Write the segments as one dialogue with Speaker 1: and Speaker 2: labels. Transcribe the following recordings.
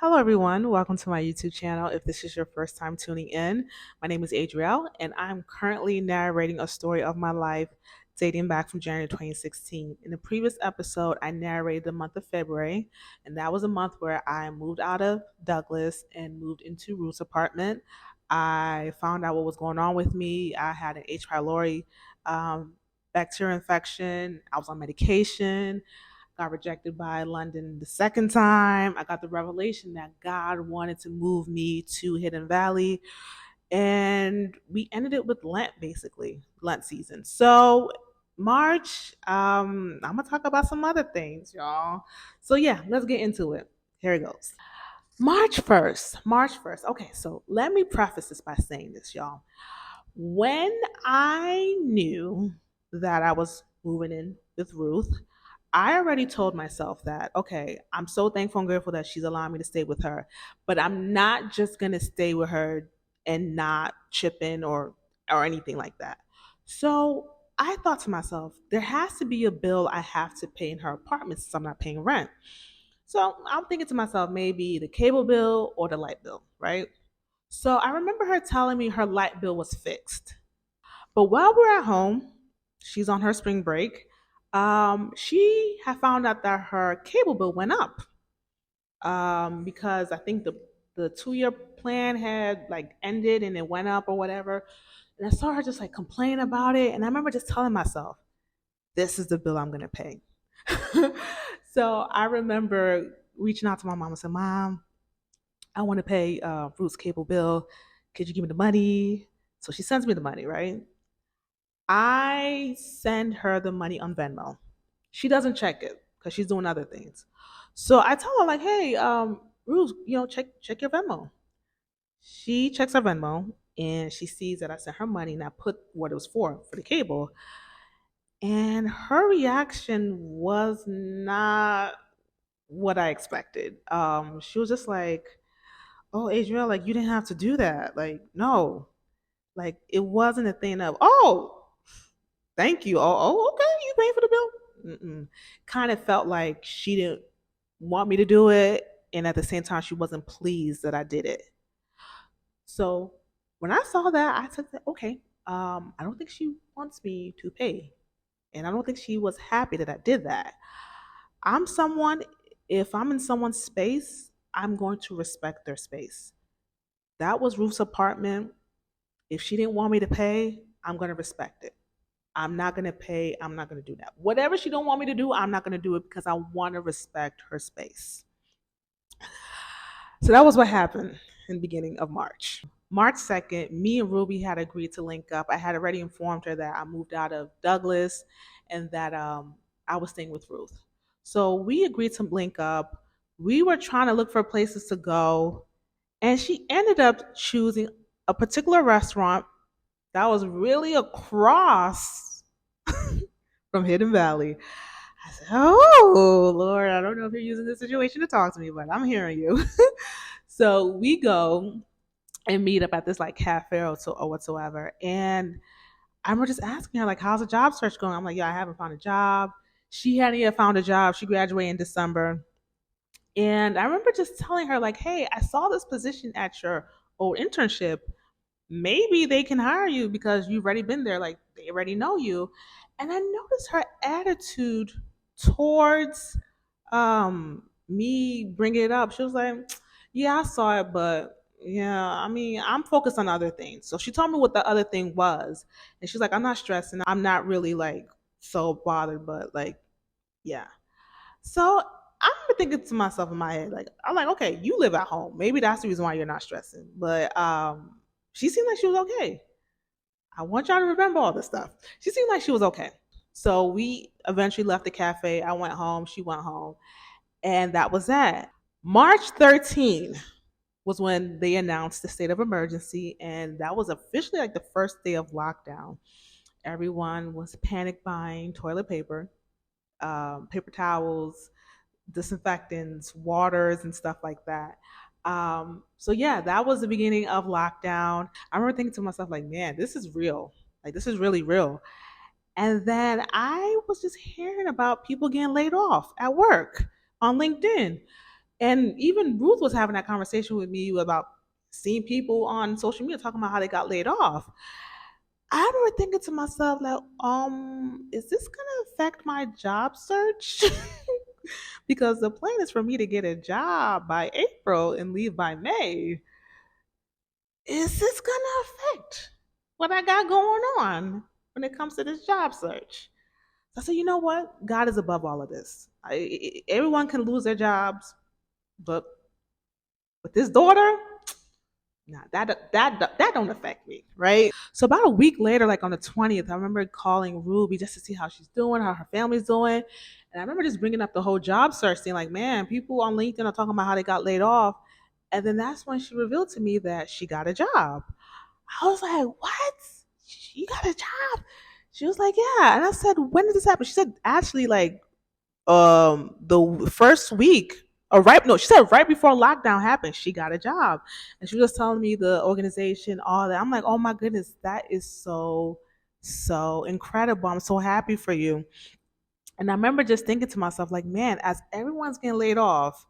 Speaker 1: Hello, everyone. Welcome to my YouTube channel. If this is your first time tuning in, my name is Adrielle, and I'm currently narrating a story of my life dating back from January 2016. In the previous episode, I narrated the month of February, and that was a month where I moved out of Douglas and moved into Ruth's apartment. I found out what was going on with me. I had an H. pylori um, bacterial infection. I was on medication, got rejected by London the second time. I got the revelation that God wanted to move me to Hidden Valley. And we ended it with Lent, basically, Lent season. So, March, I'm going to talk about some other things, y'all. So, yeah, let's get into it. Here it goes. March 1st. March 1st. Okay, so let me preface this by saying this, y'all. When I knew that I was moving in with Ruth, I already told myself that, okay, I'm so thankful and grateful that she's allowing me to stay with her, but I'm not just going to stay with her and not chip in or anything like that. So I thought to myself, there has to be a bill I have to pay in her apartment since I'm not paying rent. So I'm thinking to myself, maybe the cable bill or the light bill, right? So I remember her telling me her light bill was fixed. But while we're at home, she's on her spring break. She had found out that her cable bill went up because I think the 2 year plan had like ended and it went up or whatever. And I saw her just like complain about it, and I remember just telling myself, "This is the bill I'm gonna pay." So I remember reaching out to my mom and said, "Mom, I want to pay Ruth's cable bill. Could you give me the money?" So she sends me the money, right? I send her the money on Venmo. She doesn't check it because she's doing other things. So I tell her like, "Hey, Ruth, check your Venmo." She checks her Venmo and she sees that I sent her money and I put what it was for the cable. And her reaction was not what I expected. She was just like, "Oh, Adriel, like you didn't have to do that. Like, no, like it wasn't a thing of, oh, thank you. Oh, okay, you paying for the bill." Mm-mm. Kind of felt like she didn't want me to do it, and at the same time, she wasn't pleased that I did it. So when I saw that, I said, okay, I don't think she wants me to pay, and I don't think she was happy that I did that. I'm someone, if I'm in someone's space, I'm going to respect their space. That was Ruth's apartment. If she didn't want me to pay, I'm going to respect it. I'm not gonna pay. I'm not gonna do that. Whatever she don't want me to do, I'm not gonna do it because I want to respect her space. So that was what happened in the beginning of March. March 2nd, me and Ruby had agreed to link up. I had already informed her that I moved out of Douglas and that I was staying with Ruth. So we agreed to link up. We were trying to look for places to go, and she ended up choosing a particular restaurant that was really across from Hidden Valley. I said, "Oh, Lord, I don't know if you're using this situation to talk to me, but I'm hearing you." So we go and meet up at this like cafe or whatsoever. And I remember just asking her, like, how's the job search going? I'm like, yeah, I haven't found a job. She hadn't yet found a job. She graduated in December. And I remember just telling her, like, hey, I saw this position at your old internship. Maybe they can hire you because you've already been there. Like, they already know you. And I noticed her attitude towards me bringing it up. She was like, yeah, I saw it, but yeah, I mean, I'm focused on other things. So she told me what the other thing was. And she's like, I'm not stressing. I'm not really like so bothered, but like, yeah. So I'm thinking to myself in my head, like, I'm like, okay, you live at home. Maybe that's the reason why you're not stressing. But she seemed like she was okay. I want y'all to remember all this stuff. She seemed like she was okay. So we eventually left the cafe. I went home. She went home. And that was that. March 13th was when they announced the state of emergency. And that was officially like the first day of lockdown. Everyone was panic buying toilet paper, paper towels, disinfectants, waters, and stuff like that. So yeah, that was the beginning of lockdown. I remember thinking to myself, like, man, this is real. Like, this is really real. And then I was just hearing about people getting laid off at work on LinkedIn. And even Ruth was having that conversation with me about seeing people on social media talking about how they got laid off. I remember thinking to myself, like, is this gonna affect my job search? Because the plan is for me to get a job by April and leave by May. Is this gonna affect what I got going on when it comes to this job search? So I said, you know what? God is above all of this. Everyone can lose their jobs, but with this daughter, nah, that don't affect me, right? So about a week later, like on the 20th, I remember calling Ruby just to see how she's doing, how her family's doing, and I remember just bringing up the whole job search thing. Like, man, people on LinkedIn are talking about how they got laid off, and then that's when she revealed to me that she got a job. I was like, what? You got a job? She was like, yeah. And I said, when did this happen? She said, actually, like the first week or right no she said right before lockdown happened she got a job, and she was telling me the organization, all that. I'm like, oh my goodness, that is so incredible. I'm so happy for you. And I remember just thinking to myself, like, man, as everyone's getting laid off,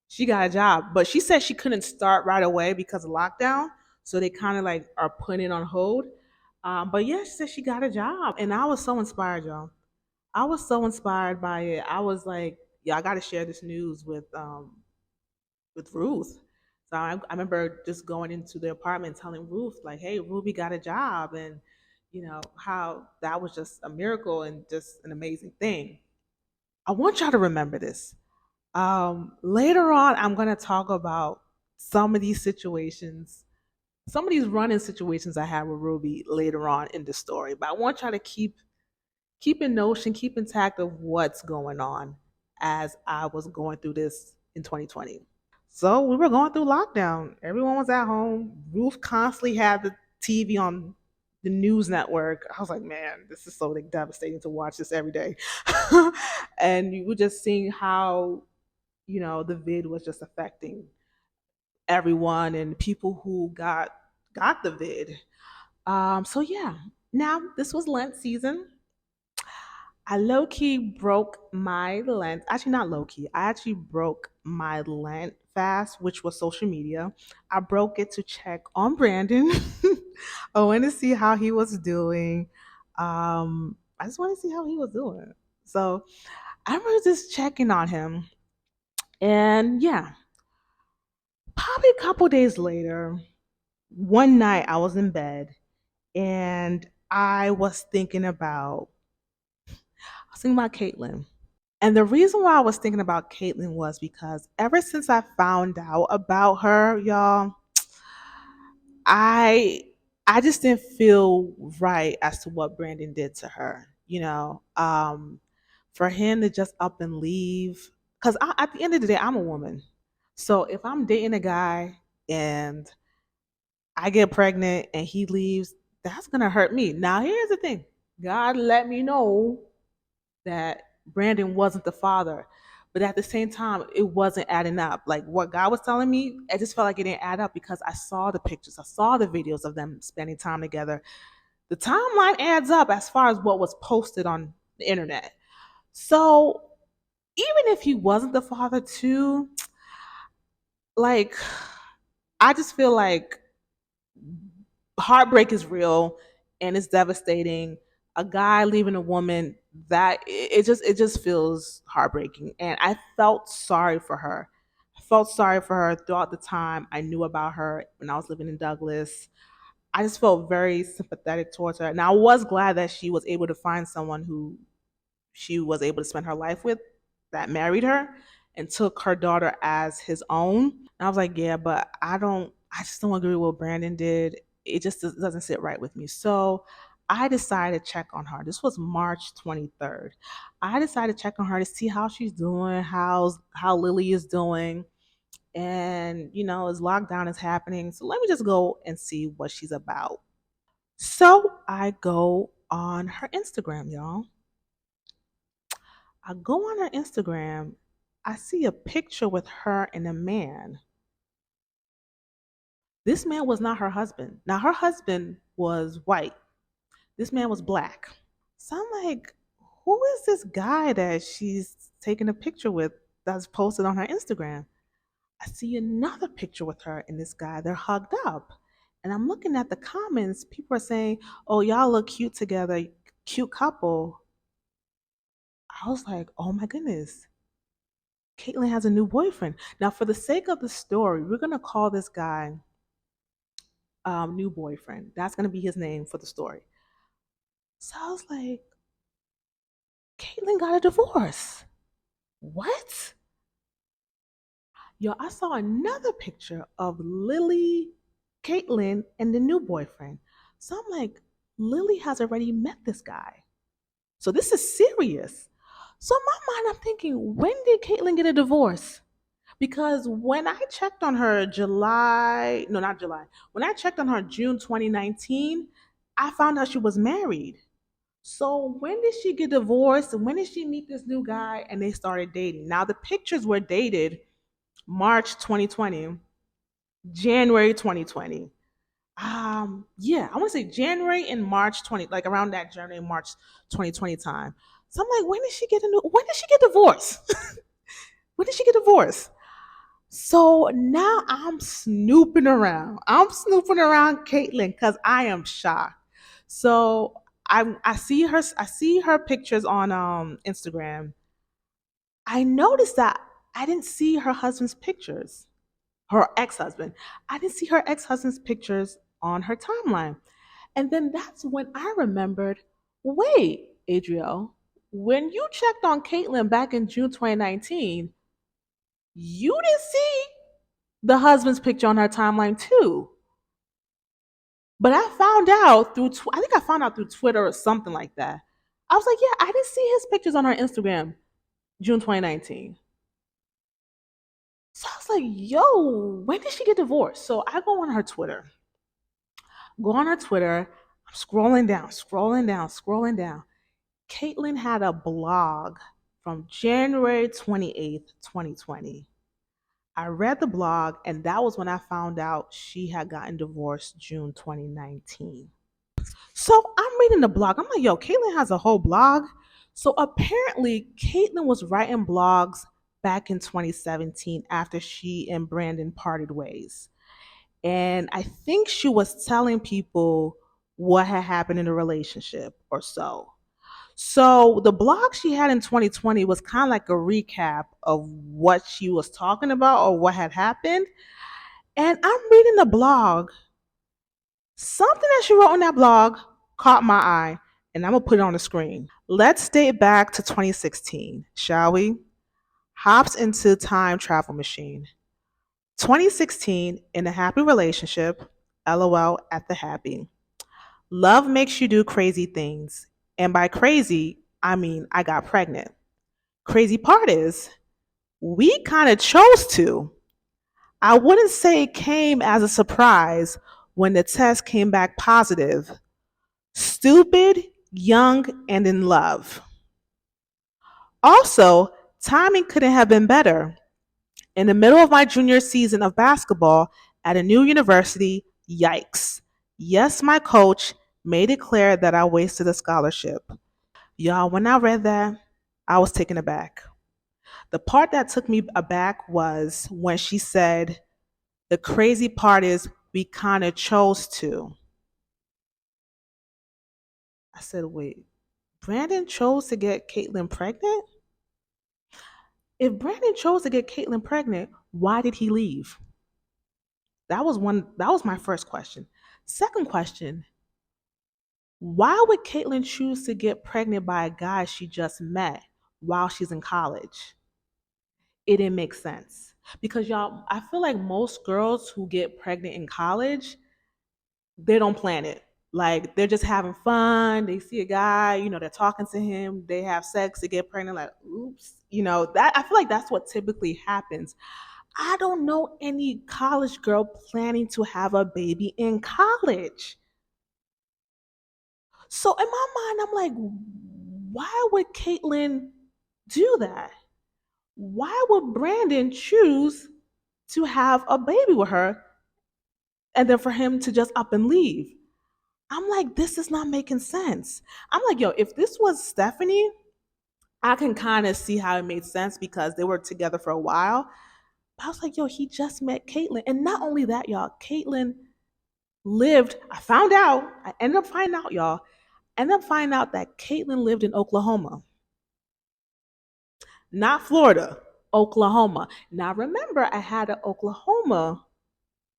Speaker 1: she got a job. But she said she couldn't start right away because of lockdown, so they kind of like are putting it on hold. But yeah, she said she got a job, and I was so inspired, y'all. I was so inspired by it. I was like, yeah, I got to share this news with Ruth. So I remember just going into the apartment telling Ruth, like, hey, Ruby got a job, and how that was just a miracle and just an amazing thing. I want y'all to remember this. Later on, I'm gonna talk about some of these situations, some of these running situations I had with Ruby later on in the story. But I want y'all to keep in notion, keep intact of what's going on as I was going through this in 2020. So we were going through lockdown. Everyone was at home. Ruth constantly had the TV on the news network. I was like, man, this is so like, devastating to watch this every day. And you were just seeing how, the vid was just affecting everyone and people who got the vid. So yeah. Now this was Lent season. I low key broke my Lent. Actually, not low key. I actually broke my Lent fast, which was social media. I broke it to check on Brandon. I wanted to see how he was doing. I just want to see how he was doing. So I was just checking on him. And yeah, probably a couple days later, one night I was in bed and I was thinking about Caitlin. And the reason why I was thinking about Caitlyn was because ever since I found out about her, y'all, I I just didn't feel right as to what Brandon did to her. For him to just up and leave, because at the end of the day, I'm a woman. So if I'm dating a guy and I get pregnant and he leaves, that's gonna hurt me. Now here's the thing: God let me know that Brandon wasn't the father. But at the same time, it wasn't adding up. Like what God was telling me, I just felt like it didn't add up because I saw the pictures, I saw the videos of them spending time together. The timeline adds up as far as what was posted on the internet. So even if he wasn't the father, too, like, I just feel like heartbreak is real and it's devastating. A guy leaving a woman, that it just feels heartbreaking, and I felt sorry for her. I felt sorry for her throughout the time I knew about her when I was living in Douglas. I just felt very sympathetic towards her. Now I was glad that she was able to find someone who she was able to spend her life with, that married her and took her daughter as his own. And I was like, yeah, but I just don't agree with what Brandon did. It just doesn't sit right with me. So I decided to check on her. This was March 23rd. I decided to check on her to see how she's doing, how Lily is doing. And, as lockdown is happening. So let me just go and see what she's about. So I go on her Instagram, y'all. I go on her Instagram. I see a picture with her and a man. This man was not her husband. Now, her husband was white. This man was black. So I'm like, who is this guy that she's taking a picture with that's posted on her Instagram? I see another picture with her and this guy. They're hugged up. And I'm looking at the comments. People are saying, oh, y'all look cute together, cute couple. I was like, oh my goodness, Caitlyn has a new boyfriend. Now, for the sake of the story, we're going to call this guy new boyfriend. That's going to be his name for the story. So I was like, Caitlyn got a divorce. What? Yo, I saw another picture of Lily, Caitlyn, and the new boyfriend. So I'm like, Lily has already met this guy. So this is serious. So in my mind, I'm thinking, when did Caitlyn get a divorce? Because when I checked on her July, no, not July, when I checked on her June 2019, I found out she was married. So when did she get divorced? And when did she meet this new guy and they started dating? Now the pictures were dated March 2020, January 2020. Yeah, I want to say January and March 20, like around that January March 2020 time. So I'm like, when did she get divorced? When did she get divorced? So now I'm snooping around. I'm snooping around Caitlyn because I am shocked. So I see her pictures on Instagram. I noticed that I didn't see her husband's pictures, her ex-husband. I didn't see her ex-husband's pictures on her timeline. And then that's when I remembered, wait, Adriel, when you checked on Caitlyn back in June 2019, you didn't see the husband's picture on her timeline too. But I found out through, I think I found out through Twitter or something like that. I was like, yeah, I didn't see his pictures on her Instagram, June 2019. So I was like, yo, when did she get divorced? So I go on her Twitter, I'm scrolling down, scrolling down, scrolling down. Caitlyn had a blog from January 28th, 2020. I read the blog, and that was when I found out she had gotten divorced June 2019. So I'm reading the blog. I'm like, yo, Caitlyn has a whole blog. So apparently, Caitlyn was writing blogs back in 2017 after she and Brandon parted ways. And I think she was telling people what had happened in the relationship or so. So the blog she had in 2020 was kind of like a recap of what she was talking about or what had happened. And I'm reading the blog. Something that she wrote on that blog caught my eye, and I'm gonna put it on the screen. Let's date back to 2016, shall we? Hops into time travel machine. 2016, in a happy relationship, LOL at the happy. Love makes you do crazy things. And by crazy, I mean I got pregnant. Crazy part is, we kind of chose to. I wouldn't say it came as a surprise when the test came back positive. Stupid, young, and in love. Also, timing couldn't have been better. In the middle of my junior season of basketball at a new university, yikes. Yes, my coach made it clear that I wasted a scholarship. Y'all, when I read that, I was taken aback. The part that took me aback was when she said, the crazy part is we kind of chose to. I said, wait, Brandon chose to get Caitlyn pregnant? If Brandon chose to get Caitlyn pregnant, why did he leave? That was my first question. Second question, why would Caitlyn choose to get pregnant by a guy she just met while she's in college? It didn't make sense. Because y'all, I feel like most girls who get pregnant in college, they don't plan it. Like they're just having fun. They see a guy, they're talking to him, they have sex, they get pregnant, like, oops. That I feel like that's what typically happens. I don't know any college girl planning to have a baby in college. So in my mind, I'm like, why would Caitlyn do that? Why would Brandon choose to have a baby with her and then for him to just up and leave? I'm like, this is not making sense. I'm like, yo, if this was Stephanie, I can kind of see how it made sense because they were together for a while. I was like, yo, he just met Caitlyn. And not only that, y'all, Caitlyn lived, I ended up finding out, y'all, ended up finding out that Caitlyn lived in Oklahoma, not Florida, Oklahoma. Now, remember, I had an Oklahoma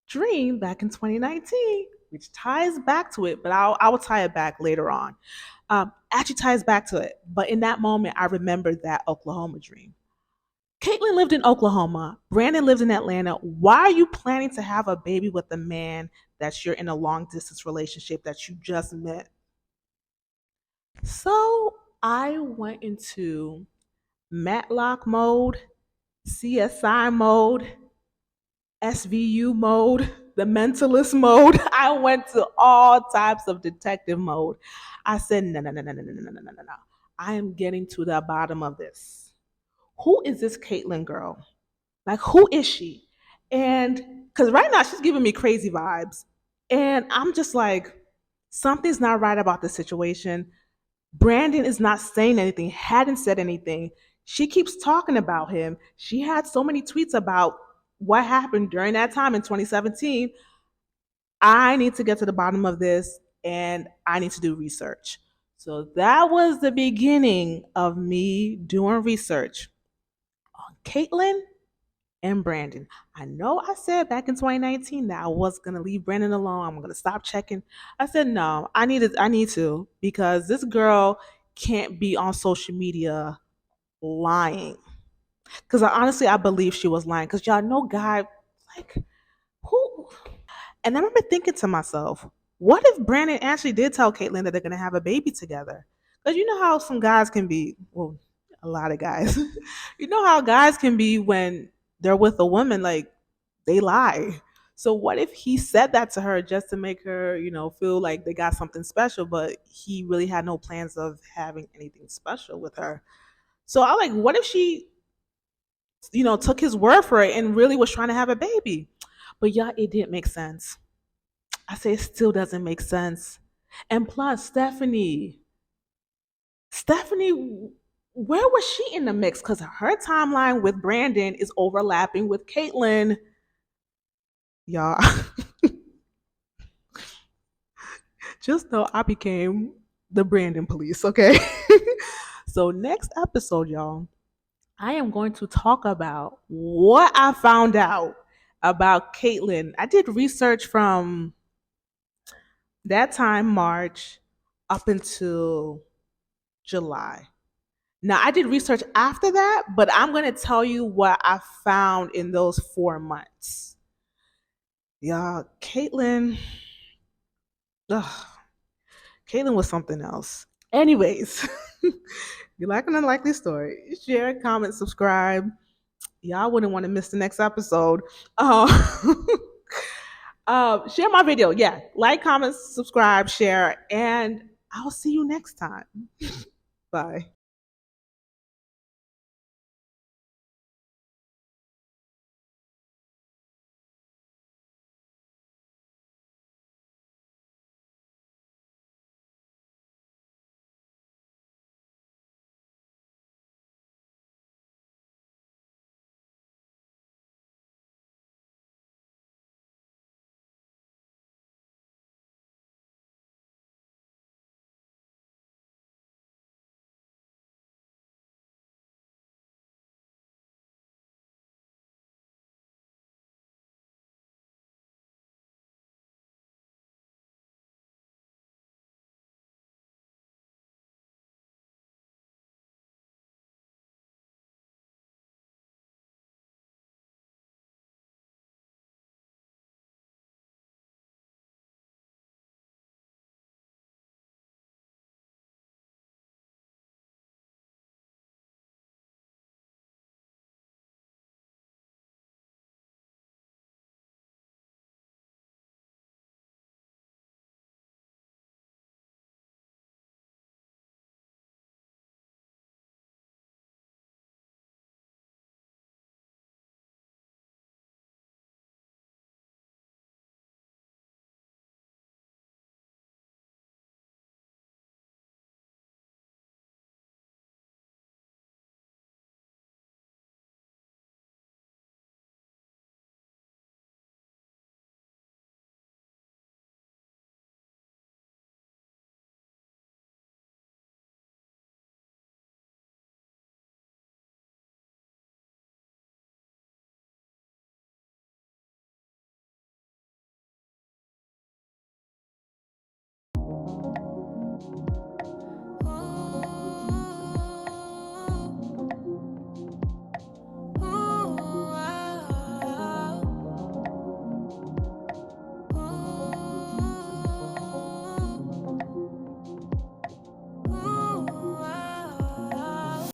Speaker 1: dream back in 2019, which ties back to it, but I will tie it back later on. Actually ties back to it. But in that moment, I remembered that Oklahoma dream. Caitlyn lived in Oklahoma. Brandon lives in Atlanta. Why are you planning to have a baby with a man that you're in a long distance relationship that you just met? So I went into Matlock mode, CSI mode, SVU mode, the mentalist mode. I went to all types of detective mode. I said, no, no, no, no, no, no, no, no, no, no, no. I am getting to the bottom of this. Who is this Caitlyn girl? Like, who is she? And because right now she's giving me crazy vibes. And I'm just like, something's not right about the situation. Brandon is not saying anything, hadn't said anything. She keeps talking about him. She had so many tweets about what happened during that time in 2017. I need to get to the bottom of this and I need to do research. So that was the beginning of me doing research on Caitlyn and Brandon. I know I said back in 2019 that I was gonna leave Brandon alone. I'm gonna stop checking. I said no, I need to because this girl can't be on social media lying. Because I believe she was lying. Because y'all know guy like who and I remember thinking to myself, what if Brandon actually did tell Caitlyn that they're gonna have a baby together? Because you know how some guys can be, well, a lot of guys. You know how guys can be when they're with a woman, like they lie. So what if he said that to her just to make her, feel like they got something special, but he really had no plans of having anything special with her? So I like, what if she, took his word for it and really was trying to have a baby? But yeah, it didn't make sense. I say it still doesn't make sense. And plus, Stephanie, where was she in the mix? Because her timeline with Brandon is overlapping with Caitlyn. Y'all, just know I became the Brandon police, okay? So, next episode, y'all, I am going to talk about what I found out about Caitlyn. I did research from that time, March, up until July. Now, I did research after that, but I'm going to tell you what I found in those 4 months. Y'all, ugh, Caitlyn was something else. Anyways, you like an unlikely story, share, comment, subscribe. Y'all wouldn't want to miss the next episode. Uh, share my video. Yeah, like, comment, subscribe, share, and I'll see you next time. Bye.